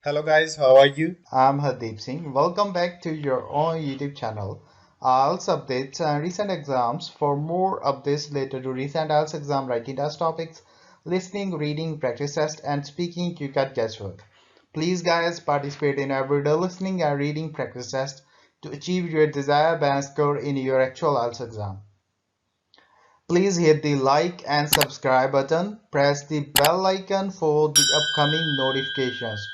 Hello guys, how are you? I'm Hardeep Singh. Welcome back to your own YouTube channel. IELTS updates and recent exams. For more updates related to recent IELTS exam writing test topics, listening, reading, practice test, and speaking, you got guesswork. Please, guys, participate in everyday listening and reading practice test to achieve your desired band score in your actual IELTS exam. Please hit the like and subscribe button. Press the bell icon for the upcoming notifications.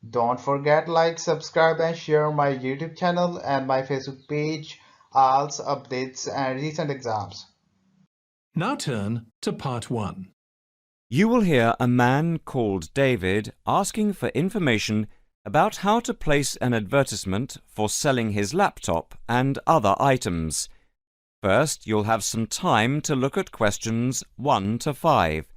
Don't forget like, subscribe and share my YouTube channel and my Facebook page, IELTS updates and recent exams. Now turn to part 1. You will hear a man called David asking for information about how to place an advertisement for selling his laptop and other items. First, you'll have some time to look at questions 1 to 5.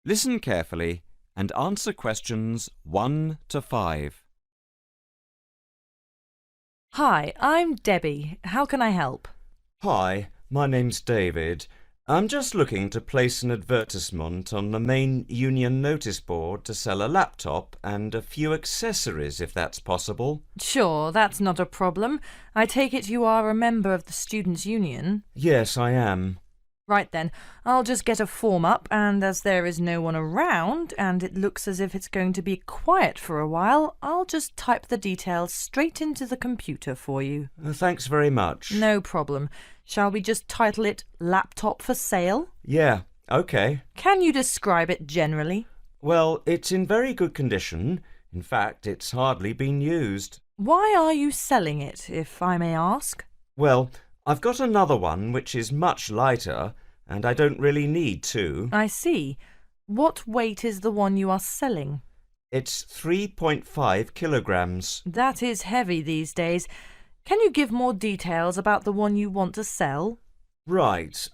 Listen carefully and answer questions 1 to 5. Hi, I'm Debbie. How can I help? Hi, my name's David. I'm just looking to place an advertisement on the main union notice board to sell a laptop and a few accessories, if that's possible. Sure, that's not a problem. I take it you are a member of the Students' Union? Yes, I am. Right then, I'll just get a form up, and as there is no one around, and it looks as if it's going to be quiet for a while, I'll just type the details straight into the computer for you. Thanks very much. No problem. Shall we just title it Laptop for Sale? Yeah, okay. Can you describe it generally? Well, it's in very good condition. In fact, it's hardly been used. Why are you selling it, if I may ask? Well, I've got another one which is much lighter, and I don't really need two. I see. What weight is the one you are selling? It's 3.5 kilograms. That is heavy these days. Can you give more details about the one you want to sell? Right.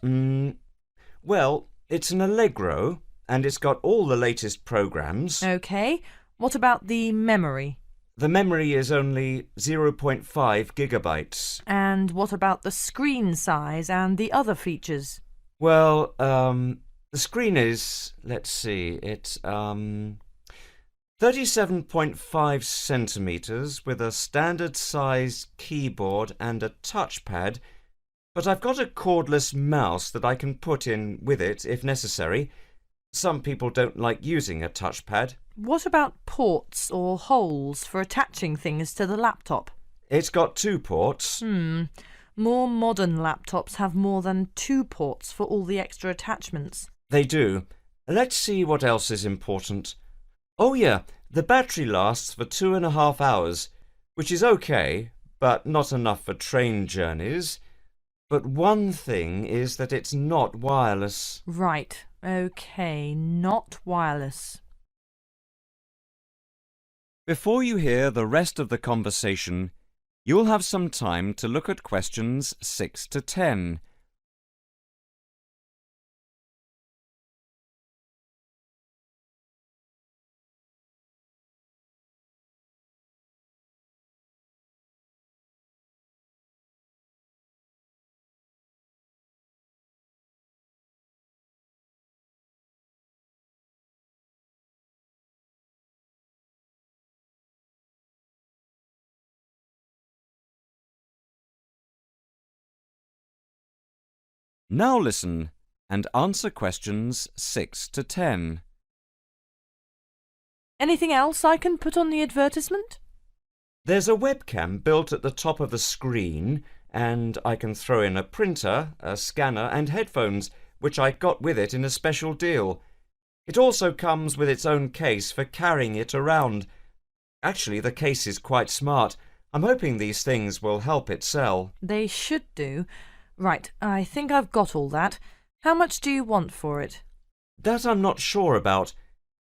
Well, it's an Allegro, and it's got all the latest programs. OK. What about the memory? The memory is only 0.5 gigabytes. And what about the screen size and the other features? Well, the screen is, let's see, it's 37.5 centimeters with a standard size keyboard and a touchpad, but I've got a cordless mouse that I can put in with it if necessary. Some people don't like using a touchpad. What about ports or holes for attaching things to the laptop? It's got 2 ports. More modern laptops have more than 2 ports for all the extra attachments. They do. Let's see what else is important. Oh yeah, the battery lasts for 2.5 hours, which is okay, but not enough for train journeys. But one thing is that it's not wireless. Right. OK, not wireless. Before you hear the rest of the conversation, you'll have some time to look at questions 6 to 10. Now listen and answer questions 6 to 10. Anything else I can put on the advertisement? There's a webcam built at the top of the screen, and I can throw in a printer, a scanner and headphones, which I got with it in a special deal. It also comes with its own case for carrying it around. Actually, the case is quite smart. I'm hoping these things will help it sell. They should do. Right, I think I've got all that. How much do you want for it? That I'm not sure about.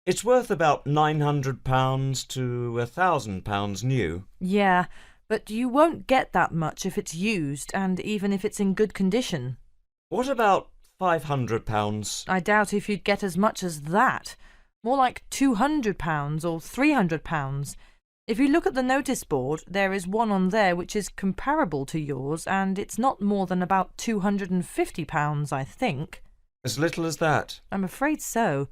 It's worth about £900 to £1,000 new. Yeah, But you won't get that much if it's used, and even if it's in good condition. What about £500? I doubt if you'd get as much as that. More like £200 or £300. If you look at the notice board, there is one on there which is comparable to yours, and it's not more than about £250, I think. As little as that? I'm afraid so.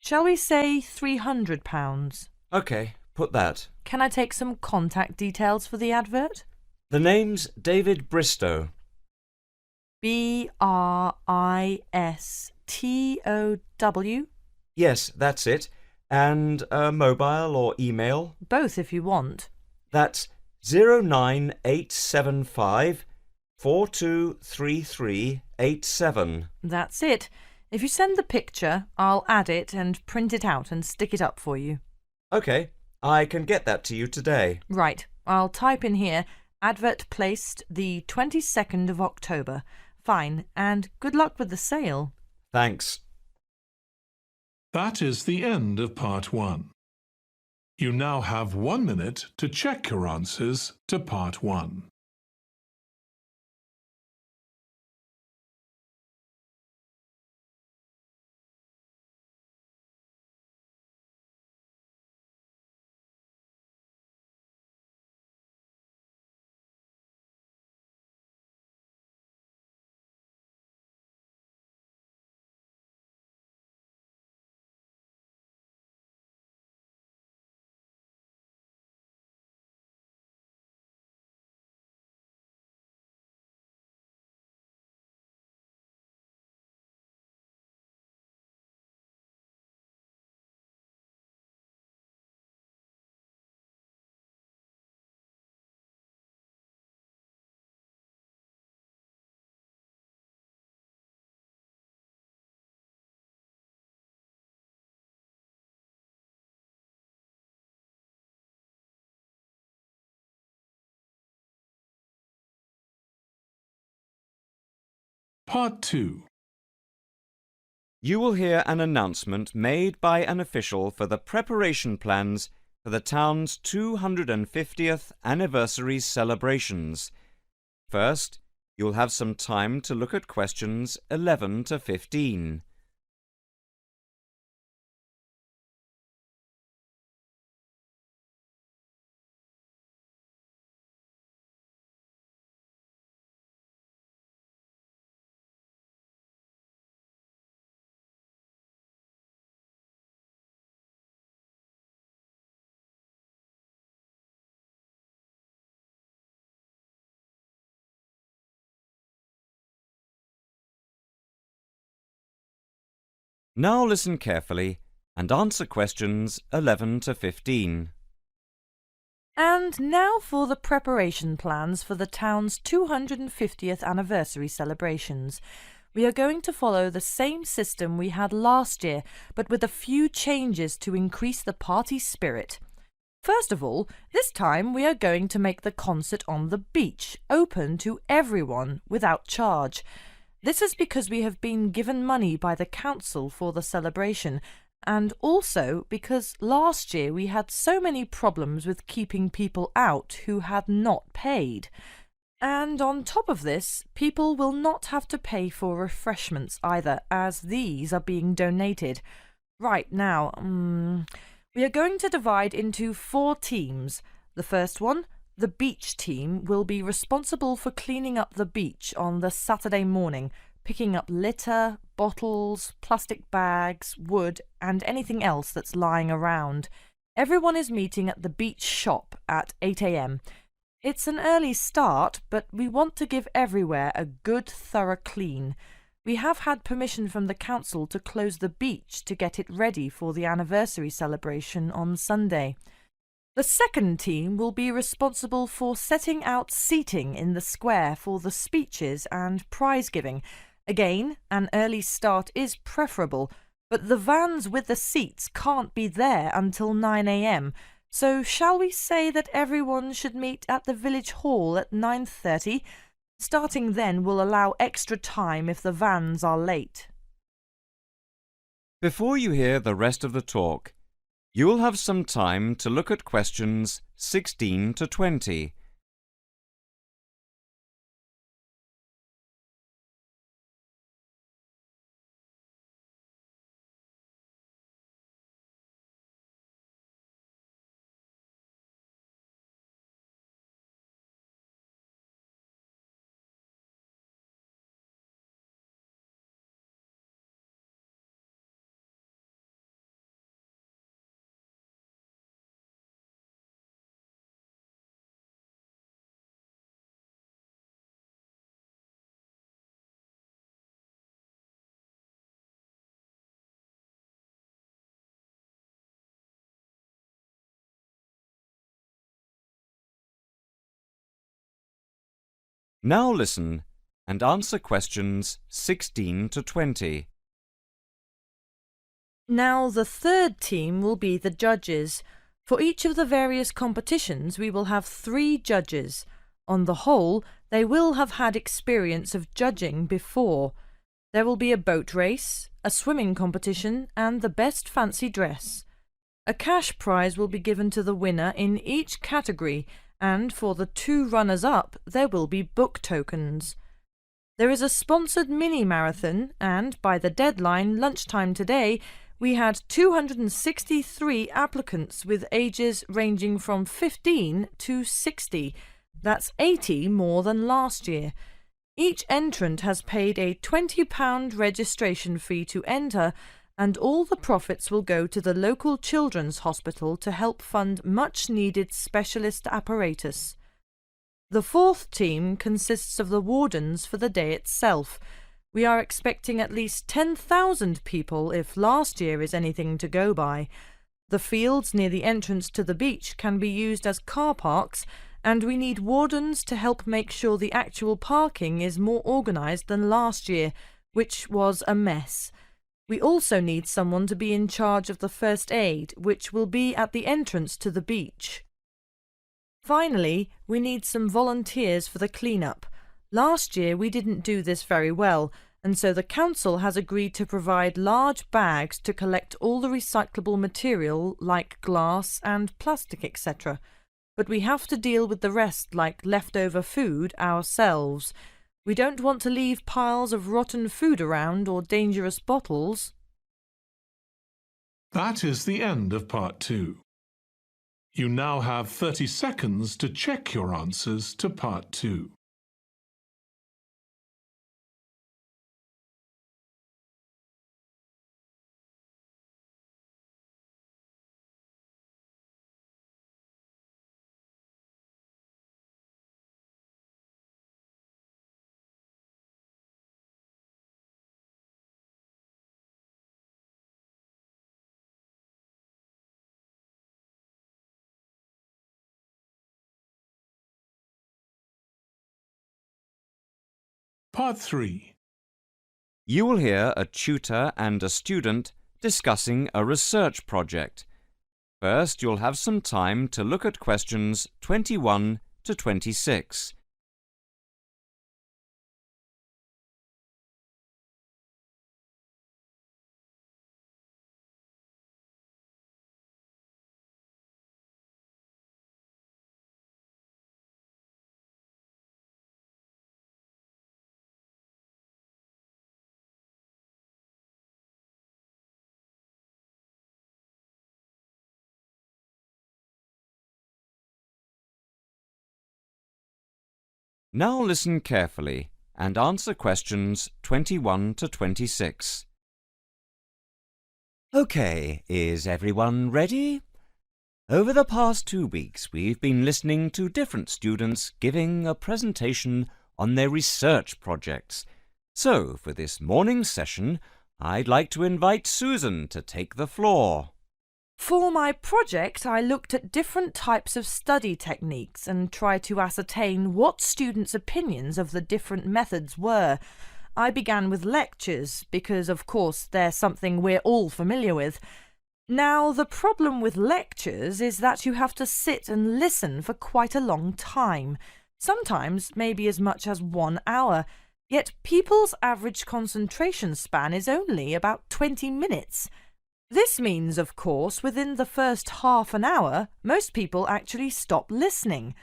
Shall we say £300? OK, put that. Can I take some contact details for the advert? The name's David Bristow. Bristow? Yes, that's it. And a mobile or email? Both if you want. That's 09875 423387. That's it. If you send the picture, I'll add it and print it out and stick it up for you. OK, I can get that to you today. Right, I'll type in here, advert placed the 22nd of October. Fine, and good luck with the sale. Thanks. That is the end of part 1. You now have 1 minute to check your answers to part 1. Part 2. You will hear an announcement made by an official for the preparation plans for the town's 250th anniversary celebrations. First, you'll have some time to look at questions 11 to 15. Now listen carefully and answer questions 11 to 15. And now for the preparation plans for the town's 250th anniversary celebrations. We are going to follow the same system we had last year, but with a few changes to increase the party spirit. First of all, this time we are going to make the concert on the beach open to everyone without charge. This is because we have been given money by the council for the celebration, and also because last year we had so many problems with keeping people out who had not paid. And on top of this, people will not have to pay for refreshments either, as these are being donated. Right now, we are going to divide into 4 teams. The first one, the beach team, will be responsible for cleaning up the beach on the Saturday morning, picking up litter, bottles, plastic bags, wood, and anything else that's lying around. Everyone is meeting at the beach shop at 8 a.m. It's an early start, but we want to give everywhere a good, thorough clean. We have had permission from the council to close the beach to get it ready for the anniversary celebration on Sunday. The second team will be responsible for setting out seating in the square for the speeches and prize giving. Again, an early start is preferable, but the vans with the seats can't be there until 9 a.m. So shall we say that everyone should meet at the village hall at 9:30? Starting then will allow extra time if the vans are late. Before you hear the rest of the talk, you will have some time to look at questions 16 to 20. Now listen and answer questions 16 to 20. Now the third team will be the judges. For each of the various competitions we will have 3 judges. On the whole, they will have had experience of judging before. There will be a boat race, a swimming competition, and the best fancy dress. A cash prize will be given to the winner in each category, and for the 2 runners-up there will be book tokens. There is a sponsored mini-marathon, and by the deadline lunchtime today, we had 263 applicants with ages ranging from 15 to 60. That's 80 more than last year. Each entrant has paid a £20 registration fee to enter, and all the profits will go to the local children's hospital to help fund much-needed specialist apparatus. The 4th team consists of the wardens for the day itself. We are expecting at least 10,000 people if last year is anything to go by. The fields near the entrance to the beach can be used as car parks, and we need wardens to help make sure the actual parking is more organised than last year, which was a mess. We also need someone to be in charge of the first aid, which will be at the entrance to the beach. Finally, we need some volunteers for the clean-up. Last year we didn't do this very well, and so the council has agreed to provide large bags to collect all the recyclable material like glass and plastic, etc. But we have to deal with the rest, like leftover food, ourselves. We don't want to leave piles of rotten food around or dangerous bottles. That is the end of part 2. You now have 30 seconds to check your answers to part 2. Part 3. You will hear a tutor and a student discussing a research project. First, you'll have some time to look at questions 21 to 26. Now listen carefully and answer questions 21 to 26. OK, is everyone ready? Over the past 2 weeks, we've been listening to different students giving a presentation on their research projects. So, for this morning's session, I'd like to invite Susan to take the floor. For my project, I looked at different types of study techniques and tried to ascertain what students' opinions of the different methods were. I began with lectures because, of course, they're something we're all familiar with. Now, the problem with lectures is that you have to sit and listen for quite a long time, sometimes maybe as much as 1 hour, yet people's average concentration span is only about 20 minutes. This means, of course, within the first half an hour, most people actually stop listening.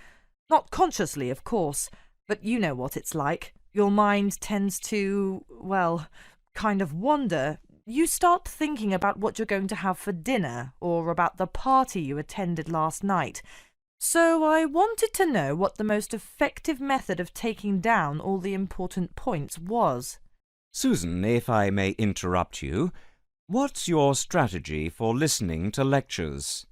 Not consciously, of course, but you know what it's like. Your mind tends to, well, kind of wander. You start thinking about what you're going to have for dinner, or about the party you attended last night. So I wanted to know what the most effective method of taking down all the important points was. Susan, if I may interrupt you, what's your strategy for listening to lectures?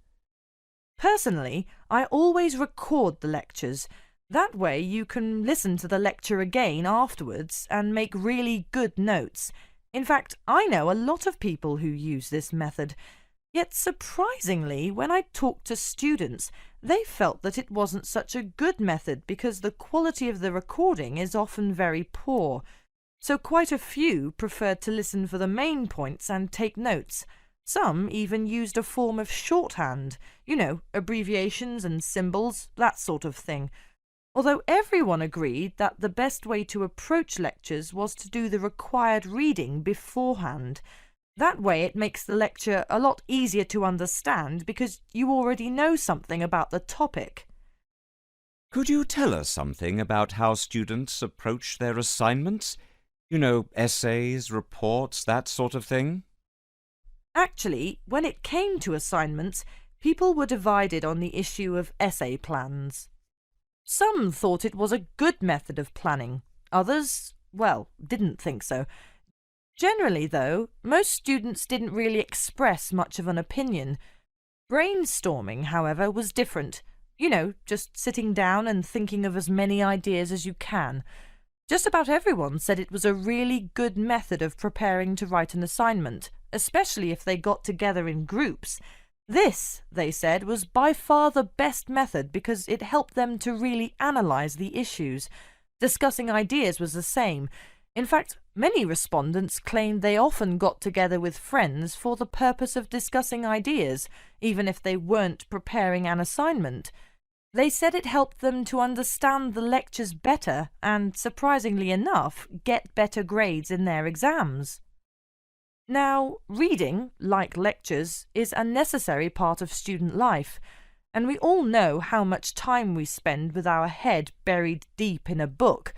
Personally, I always record the lectures. That way you can listen to the lecture again afterwards and make really good notes. In fact, I know a lot of people who use this method. Yet surprisingly, when I talked to students, they felt that it wasn't such a good method because the quality of the recording is often very poor. So quite a few preferred to listen for the main points and take notes. Some even used a form of shorthand, abbreviations and symbols, that sort of thing. Although everyone agreed that the best way to approach lectures was to do the required reading beforehand. That way it makes the lecture a lot easier to understand because you already know something about the topic. Could you tell us something about how students approach their assignments? Essays, reports, that sort of thing? Actually, when it came to assignments, people were divided on the issue of essay plans. Some thought it was a good method of planning. Others, didn't think so. Generally, though, most students didn't really express much of an opinion. Brainstorming, however, was different. Just sitting down and thinking of as many ideas as you can. Just about everyone said it was a really good method of preparing to write an assignment, especially if they got together in groups. This, they said, was by far the best method because it helped them to really analyse the issues. Discussing ideas was the same. In fact, many respondents claimed they often got together with friends for the purpose of discussing ideas, even if they weren't preparing an assignment. They said it helped them to understand the lectures better and, surprisingly enough, get better grades in their exams. Now, reading, like lectures, is a necessary part of student life, and we all know how much time we spend with our head buried deep in a book.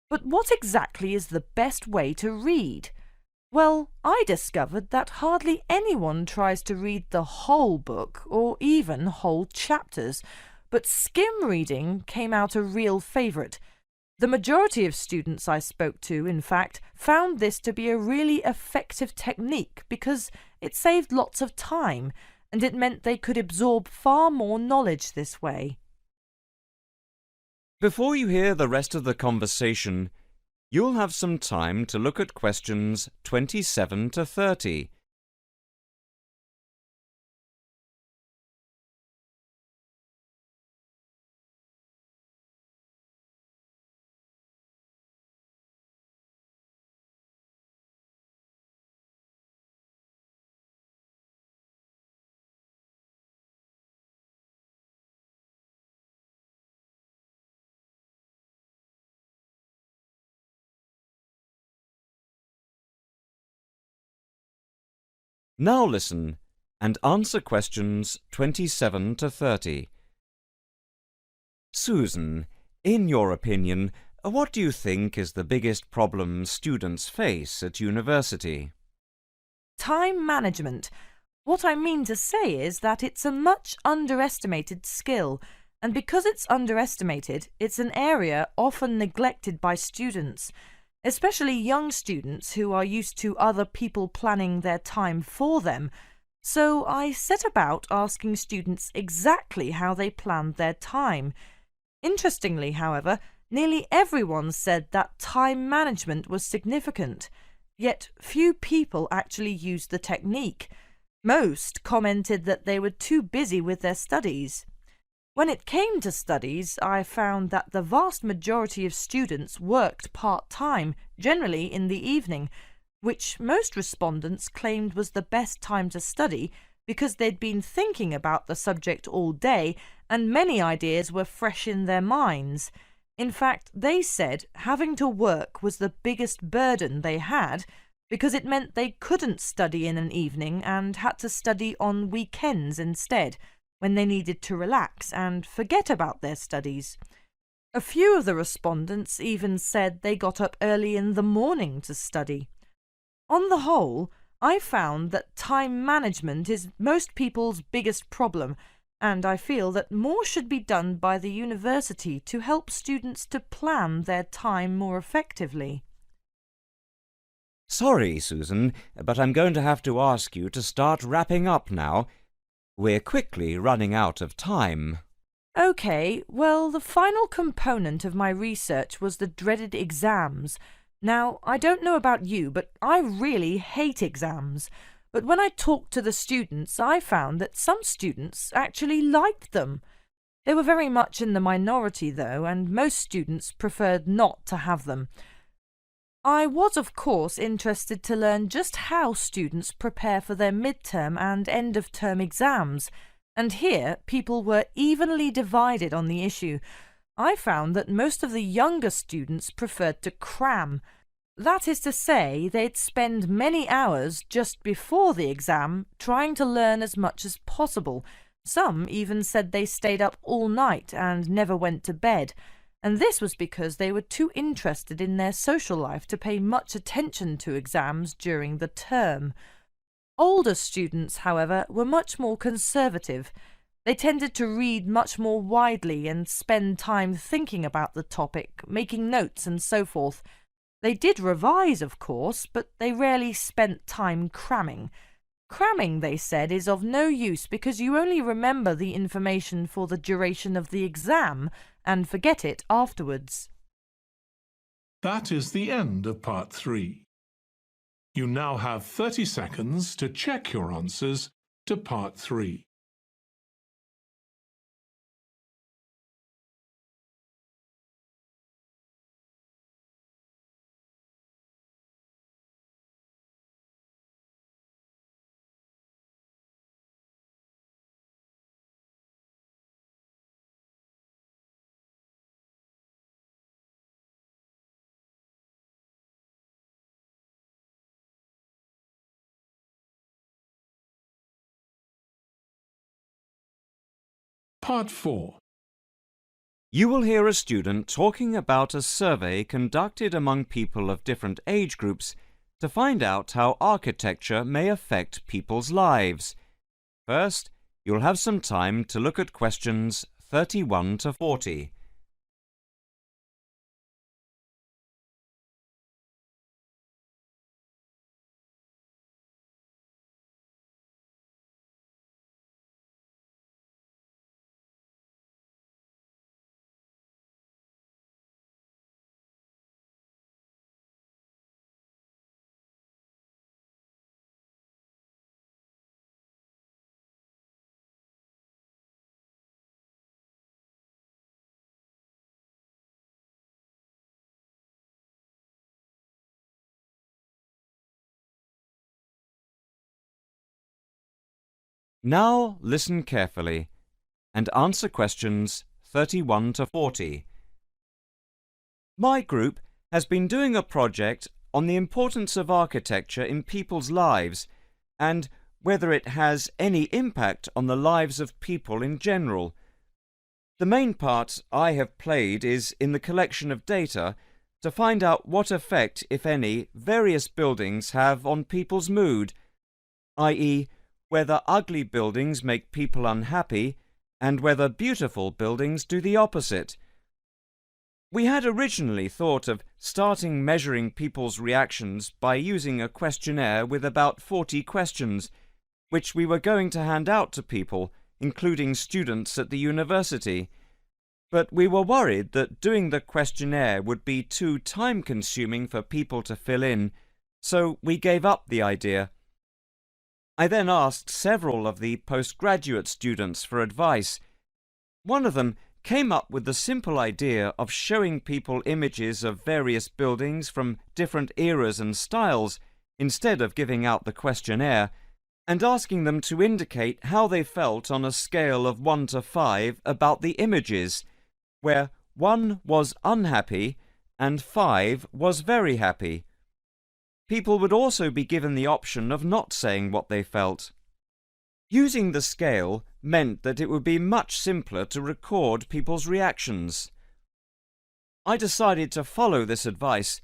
But what exactly is the best way to read? Well, I discovered that hardly anyone tries to read the whole book or even whole chapters, but skim reading came out a real favourite. The majority of students I spoke to, in fact, found this to be a really effective technique because it saved lots of time and it meant they could absorb far more knowledge this way. Before you hear the rest of the conversation, you'll have some time to look at questions 27 to 30. Now listen and answer questions 27 to 30. Susan, in your opinion, what do you think is the biggest problem students face at university? Time management. What I mean to say is that it's a much underestimated skill, and because it's underestimated, it's an area often neglected by students, especially young students who are used to other people planning their time for them. So I set about asking students exactly how they planned their time. Interestingly, however, nearly everyone said that time management was significant, yet few people actually used the technique. Most commented that they were too busy with their studies. When it came to studies, I found that the vast majority of students worked part-time, generally in the evening, which most respondents claimed was the best time to study because they'd been thinking about the subject all day and many ideas were fresh in their minds. In fact, they said having to work was the biggest burden they had because it meant they couldn't study in an evening and had to study on weekends instead, when they needed to relax and forget about their studies. A few of the respondents even said they got up early in the morning to study. On the whole, I found that time management is most people's biggest problem, and I feel that more should be done by the university to help students to plan their time more effectively. Sorry, Susan, but I'm going to have to ask you to start wrapping up now. We're quickly running out of time. OK, well, the final component of my research was the dreaded exams. Now, I don't know about you, but I really hate exams. But when I talked to the students, I found that some students actually liked them. They were very much in the minority, though, and most students preferred not to have them. I was, of course, interested to learn just how students prepare for their midterm and end-of-term exams, and here people were evenly divided on the issue. I found that most of the younger students preferred to cram. That is to say, they'd spend many hours just before the exam trying to learn as much as possible. Some even said they stayed up all night and never went to bed, and this was because they were too interested in their social life to pay much attention to exams during the term. Older students, however, were much more conservative. They tended to read much more widely and spend time thinking about the topic, making notes and so forth. They did revise, of course, but they rarely spent time cramming. Cramming, they said, is of no use because you only remember the information for the duration of the exam and forget it afterwards. That is the end of Part 3. You now have 30 seconds to check your answers to Part 3. Part 4. You will hear a student talking about a survey conducted among people of different age groups to find out how architecture may affect people's lives. First, you'll have some time to look at questions 31 to 40. Now listen carefully and answer questions 31 to 40. My group has been doing a project on the importance of architecture in people's lives and whether it has any impact on the lives of people in general. The main part I have played is in the collection of data to find out what effect, if any, various buildings have on people's mood, i.e., whether ugly buildings make people unhappy and whether beautiful buildings do the opposite. We had originally thought of starting measuring people's reactions by using a questionnaire with about 40 questions, which we were going to hand out to people, including students at the university. But we were worried that doing the questionnaire would be too time-consuming for people to fill in, so we gave up the idea. I then asked several of the postgraduate students for advice. One of them came up with the simple idea of showing people images of various buildings from different eras and styles instead of giving out the questionnaire, and asking them to indicate how they felt on a scale of 1 to 5 about the images, where 1 was unhappy and 5 was very happy. People would also be given the option of not saying what they felt. Using the scale meant that it would be much simpler to record people's reactions. I decided to follow this advice,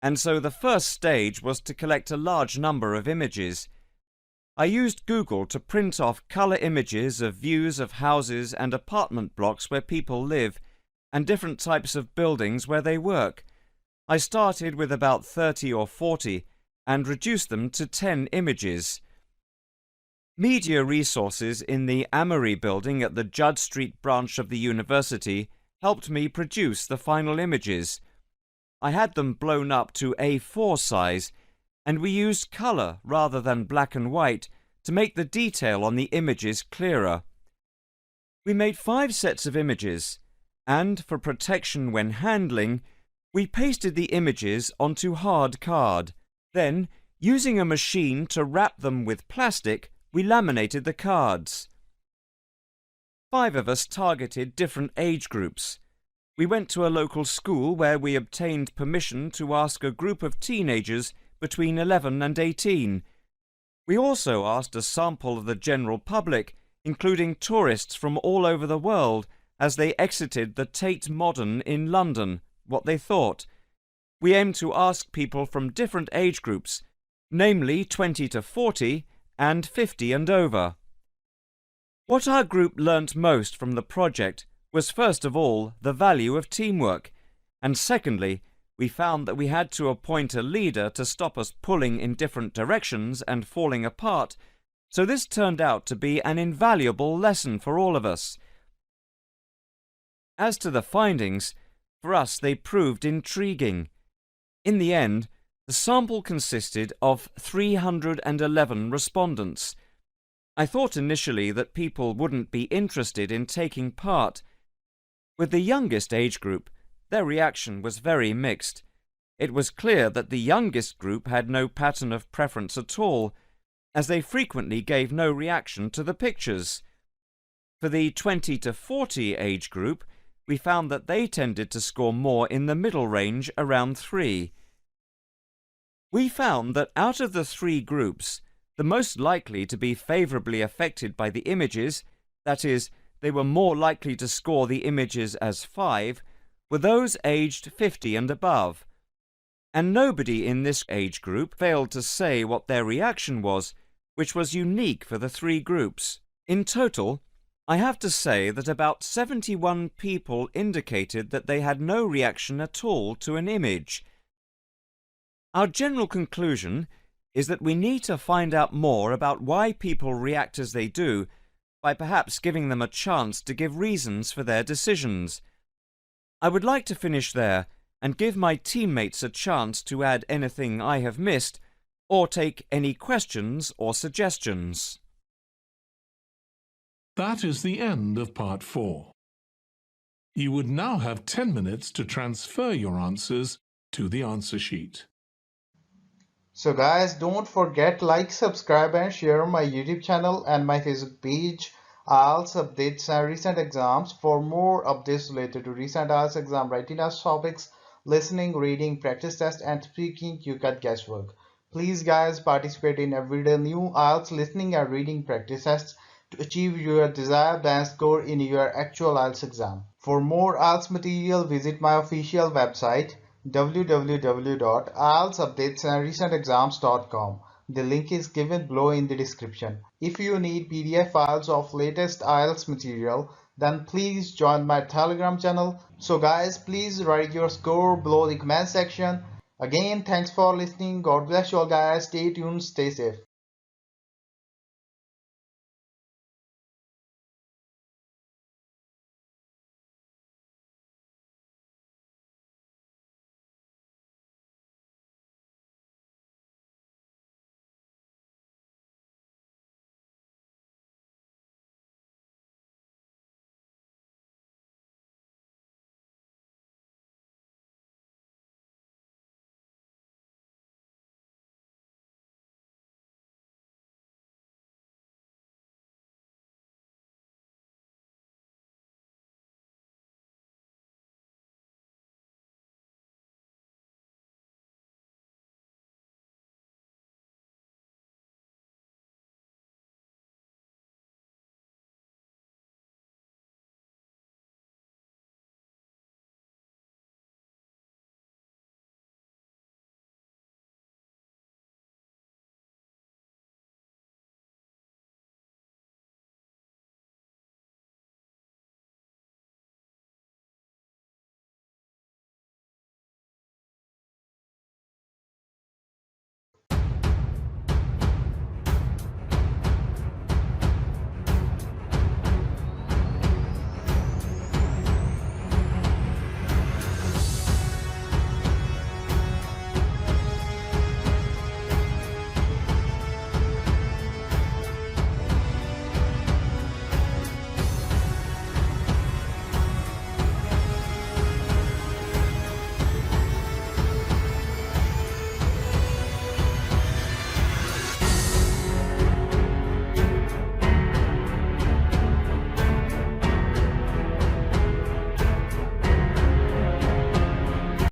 and so the first stage was to collect a large number of images. I used Google to print off colour images of views of houses and apartment blocks where people live, and different types of buildings where they work. I started with about 30 or 40 and reduced them to 10 images. Media resources in the Amory building at the Judd Street branch of the university helped me produce the final images. I had them blown up to A4 size and we used colour rather than black and white to make the detail on the images clearer. We made 5 sets of images, and for protection when handling, we pasted the images onto hard card. Then, using a machine to wrap them with plastic, we laminated the cards. 5 of us targeted different age groups. We went to a local school where we obtained permission to ask a group of teenagers between 11 and 18. We also asked a sample of the general public, including tourists from all over the world, as they exited the Tate Modern in London, what they thought. We aimed to ask people from different age groups, namely 20 to 40 and 50 and over. What our group learnt most from the project was first of all the value of teamwork, and secondly, we found that we had to appoint a leader to stop us pulling in different directions and falling apart, so this turned out to be an invaluable lesson for all of us. As to the findings, for us they proved intriguing. In the end, the sample consisted of 311 respondents. I thought initially that people wouldn't be interested in taking part. With the youngest age group, their reaction was very mixed. It was clear that the youngest group had no pattern of preference at all, as they frequently gave no reaction to the pictures. For the 20 to 40 age group, we found that they tended to score more in the middle range, around 3. We found that out of the 3 groups, the most likely to be favourably affected by the images, that is, they were more likely to score the images as 5, were those aged 50 and above. And nobody in this age group failed to say what their reaction was, which was unique for the 3 groups. In total, I have to say that about 71 people indicated that they had no reaction at all to an image. Our general conclusion is that we need to find out more about why people react as they do, by perhaps giving them a chance to give reasons for their decisions. I would like to finish there and give my teammates a chance to add anything I have missed or take any questions or suggestions. That is the end of part 4. You would now have 10 minutes to transfer your answers to the answer sheet. So guys, don't forget like, subscribe and share my YouTube channel and my Facebook page. IELTS updates and recent exams. For more updates related to recent IELTS exam writing as topics, listening, reading, practice test and speaking, you got guesswork. Please guys, participate in everyday new IELTS listening and reading practice tests to achieve your desired band score in your actual IELTS exam. For more IELTS material, visit my official website www.ieltsupdatesandrecentexams.com. The link is given below in the description. If you need PDF files of latest IELTS material, then please join my Telegram channel. So guys, please write your score below the comment section. Again, thanks for listening. God bless you all guys. Stay tuned, stay safe.